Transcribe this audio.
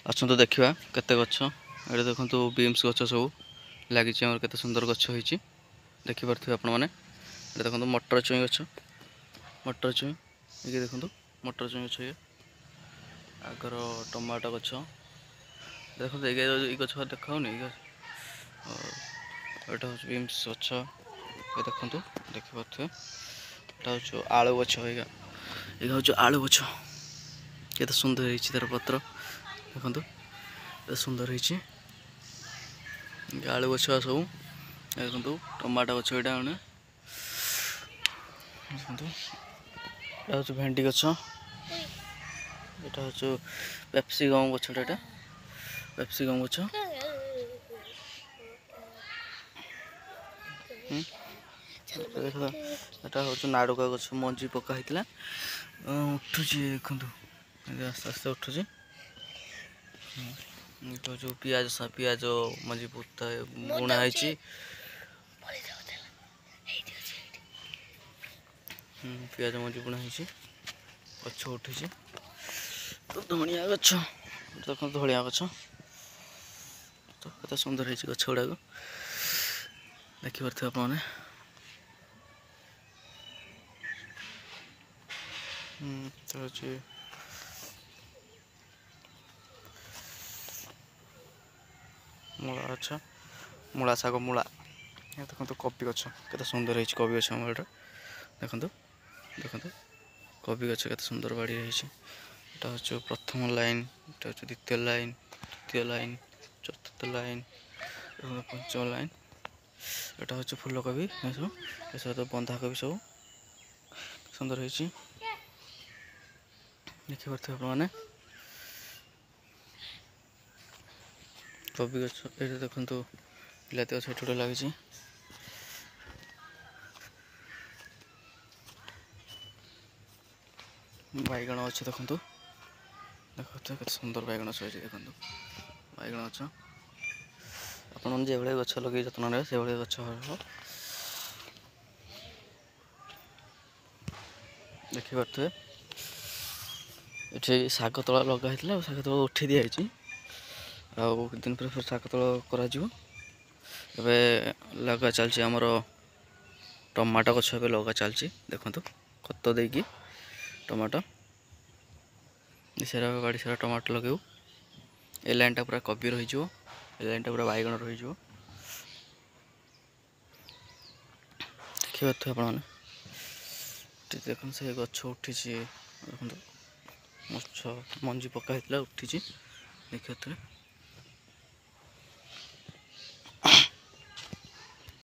ଆସନ୍ତୁ ଦେଖିବା କେତେ ଗଛ ଏଠି ଦେଖନ୍ତୁ ବିମ୍ସ ଗଛ ସବୁ ଲାଗିଛି ଆମର କେତେ ସୁନ୍ଦର ଗଛ ହେଇଛି ଦେଖିପାରୁଥିବେ ଆପଣମାନେ। ଏଠି ଦେଖନ୍ତୁ ମଟର ଛୁଇଁ ଗଛ ଇଏ ଦେଖନ୍ତୁ ମଟର ଛୁଇଁ ଗଛ ଇଏ ଆଗର ଟମାଟୋ ଗଛ ଦେଖନ୍ତୁ ଏଇ ଗଛ ଦେଖାଉନି ଏଇଟା ହେଉଛି ବିମ୍ସ ଗଛ ଏ ଦେଖନ୍ତୁ ଦେଖିପାରୁଥିବେ। ଏଇଟା ହେଉଛି ଆଳୁ ଗଛ ଏଇଟା ହେଉଛି ଆଳୁ ଗଛ କେତେ ସୁନ୍ଦର ହେଇଛି ତାର ପତ୍ର ଦେଖନ୍ତୁ କେତେ ସୁନ୍ଦର ହେଇଛି ଆଳୁ ଗଛ ସବୁ ଦେଖନ୍ତୁ ଟମାଟୋ ଗଛ ଏଇଟା ମାନେ ଦେଖନ୍ତୁ ଏଇଟା ହେଉଛି ଭେଣ୍ଡି ଗଛ ଏଇଟା ହେଉଛି ପେପ୍ସିକମ୍ ଗଛଟା ଏଇଟା ପେପ୍ସିକମ୍ ଗଛ ଏଟା ହେଉଛି ନାଡ଼ୁକା ଗଛ ମଞ୍ଜି ପକା ହେଇଥିଲା ଉଠୁଛି ଦେଖନ୍ତୁ ଆସ୍ତେ ଆସ୍ତେ ଉଠୁଛି। ଯେଉଁ ପିଆଜ ମଞ୍ଜି ବୁଣା ହେଇଛି ପିଆଜ ମଞ୍ଜି ବୁଣା ହେଇଛି ଗଛ ଉଠିଛି ଧଣିଆ ଗଛ ଦେଖନ୍ତୁ ଧଣିଆ ଗଛ ତ କେତେ ସୁନ୍ଦର ହେଇଛି ଗଛ ଗୁଡ଼ାକ ଦେଖିପାରୁଥିବେ ଆପଣମାନେ। ତ ହେଉଛି ମୂଳା ଗଛ ମୂଳା ଶାଗ ଦେଖନ୍ତୁ କୋବି ଗଛ କେତେ ସୁନ୍ଦର ହେଇଛି କୋବି ଗଛ ଆମର ଦେଖନ୍ତୁ କୋବି ଗଛ କେତେ ସୁନ୍ଦର ବାଡ଼ି ହେଇଛି। ଏଟା ହେଉଛି ପ୍ରଥମ ଲାଇନ୍ ଏଟା ହେଉଛି ଦ୍ୱିତୀୟ ଲାଇନ୍ ତୃତୀୟ ଲାଇନ୍ ଚତୁର୍ଥ ଲାଇନ୍ ପଞ୍ଚମ ଲାଇନ୍ ଏଟା ହେଉଛି ଫୁଲକୋବି ଏସବୁ ବନ୍ଧାକୋବି ସବୁ ସୁନ୍ଦର ହେଇଛି ଦେଖିପାରୁଥିବେ ଆପଣମାନେ। କୋବି ଗଛ ଏଇଠି ଦେଖନ୍ତୁ ବିଲାତି ଗଛ ଏଠି ଗୋଟେ ଲାଗିଛି ବାଇଗଣ ଗଛ ଦେଖନ୍ତୁ କେତେ ସୁନ୍ଦର ବାଇଗଣ ଗଛ ଅଛି ଦେଖନ୍ତୁ ବାଇଗଣ ଗଛ ଆପଣମାନେ ଯେଭଳି ଗଛ ଲଗେଇ ଯତ୍ନ ନେବେ ସେଭଳି ଗଛ ହେବ ଦେଖିପାରୁଥିବେ। ଏଠି ଶାଗ ତଳା ଲଗା ହେଇଥିଲା ଆଉ ଶାଗ ତଳ ଉଠେଇ ଦିଆଯାଇଛି ଆଉ କିଛି ଦିନ ପରେ ଶାଗ ତଳ କରାଯିବ। ଏବେ ଲଗା ଚାଲିଛି ଆମର ଟମାଟୋ ଗଛ ଏବେ ଲଗା ଚାଲିଛି ଦେଖନ୍ତୁ ଖତ ଦେଇକି ଟମାଟୋ ସାରା ବାଡ଼ି ସାରା ଟମାଟୋ ଲଗେଇବୁ ଏ ଲାଇନ୍ଟା ପୁରା କୋବି ରହିଯିବ ଏ ଲାଇନ୍ଟା ପୁରା ବାଇଗଣ ରହିଯିବ ଦେଖିପାରୁଥିବେ ଆପଣମାନେ। ଦେଖନ୍ତୁ ସେ ଗଛ ଉଠିଛି ଦେଖନ୍ତୁ ଗଛ ମଞ୍ଜି ପକା ହେଇଥିଲା ଉଠିଛି ଦେଖିପାରୁଥିବେ।